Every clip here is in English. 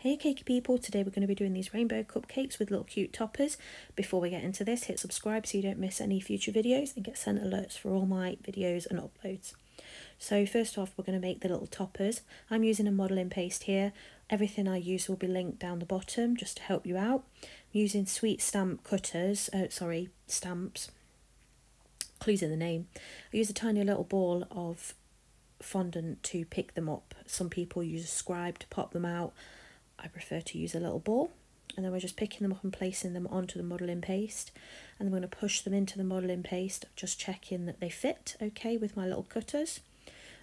Hey cakey people, today we're going to be doing these rainbow cupcakes with little cute toppers. Before we get into this, hit subscribe so you don't miss any future videos and get sent alerts for all my videos and uploads. So first off, we're going to make the little toppers. I'm using a modelling paste here. Everything I use will be linked down the bottom just to help you out. I'm using sweet stamp cutters, stamps, clues in the name. I use a tiny little ball of fondant to pick them up. Some people use a scribe to pop them out. I prefer to use a little ball, and then we're just picking them up and placing them onto the modelling paste, and then we're going to push them into the modelling paste, just checking that they fit okay with my little cutters.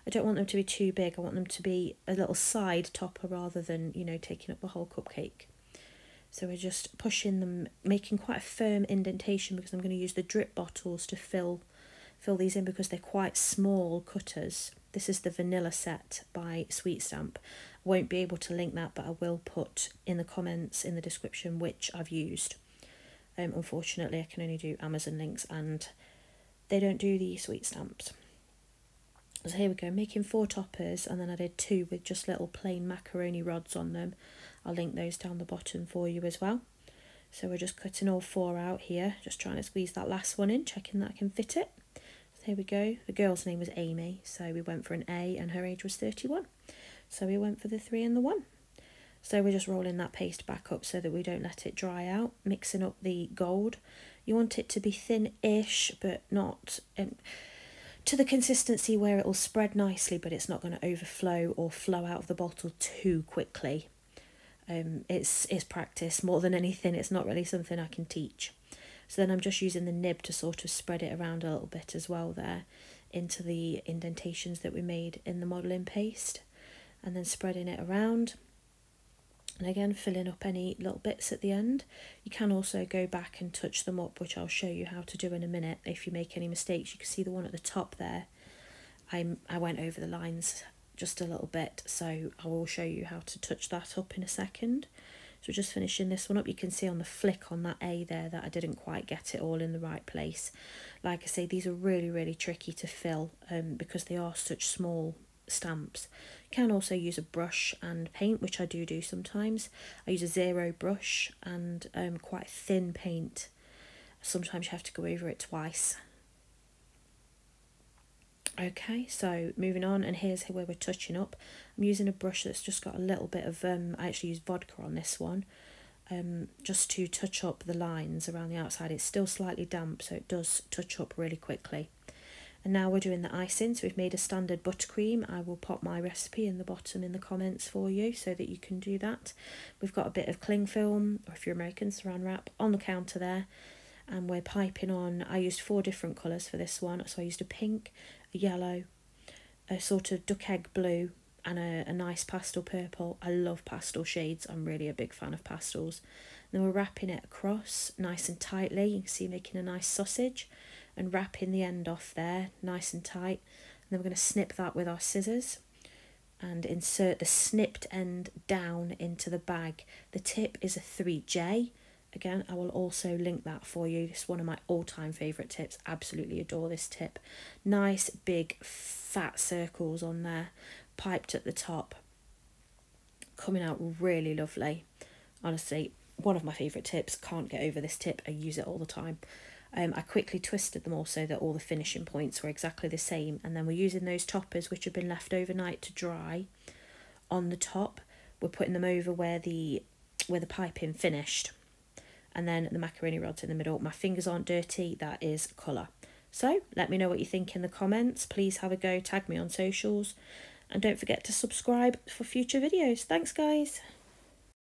I don't want them to be too big, I want them to be a little side topper rather than, you know, taking up the whole cupcake. So we're just pushing them, making quite a firm indentation because I'm going to use the drip bottles to fill these in because they're quite small cutters. This is the vanilla set by Sweet Stamp. I won't be able to link that, but I will put in the comments in the description which I've used. Unfortunately, I can only do Amazon links and they don't do the Sweet Stamps. So here we go, making 4 toppers, and then I did 2 with just little plain macaroni rods on them. I'll link those down the bottom for you as well. So we're just cutting all 4 out here, just trying to squeeze that last one in, checking that I can fit it. So here we go. The girl's name was Amy, so we went for an A and her age was 31. So we went for the 3 and the 1. So we're just rolling that paste back up so that we don't let it dry out, mixing up the gold. You want it to be thin-ish, but not to the consistency where it will spread nicely, but it's not going to overflow or flow out of the bottle too quickly. It's practice more than anything. It's not really something I can teach. So then I'm just using the nib to sort of spread it around a little bit as well there into the indentations that we made in the modelling paste, and then spreading it around. And again, filling up any little bits at the end. You can also go back and touch them up, which I'll show you how to do in a minute. If you make any mistakes, you can see the one at the top there. I went over the lines just a little bit, so I will show you how to touch that up in a second. So just finishing this one up, you can see on the flick on that A there that I didn't quite get it all in the right place. Like I say, these are really, really tricky to fill because they are such small stamps. You can also use a brush and paint, which I do sometimes. I use a 0 brush and quite thin paint. Sometimes you have to go over it twice. Okay, so moving on, and here's where we're touching up. I'm using a brush that's just got a little bit of, I actually use vodka on this one, just to touch up the lines around the outside. It's still slightly damp, so it does touch up really quickly. And now we're doing the icing, so we've made a standard buttercream. I will pop my recipe in the bottom in the comments for you so that you can do that. We've got a bit of cling film, or if you're American, saran wrap, on the counter there. And we're piping on, I used 4 different colours for this one. So I used a pink, a yellow, a sort of duck egg blue, and a nice pastel purple. I love pastel shades. I'm really a big fan of pastels. And then we're wrapping it across nice and tightly. You can see making a nice sausage and wrapping the end off there nice and tight. And then we're going to snip that with our scissors and insert the snipped end down into the bag. The tip is a 3J. Again, I will also link that for you. This is one of my all-time favourite tips. Absolutely adore this tip. Nice, big, fat circles on there, piped at the top. Coming out really lovely. Honestly, one of my favourite tips. Can't get over this tip. I use it all the time. I quickly twisted them all so that all the finishing points were exactly the same. And then we're using those toppers, which have been left overnight to dry, on the top. We're putting them over where the piping finished. And then the macaroni rods in the middle. My fingers aren't dirty, that is colour. So let me know what you think in the comments. Please have a go, tag me on socials, and don't forget to subscribe for future videos. Thanks guys.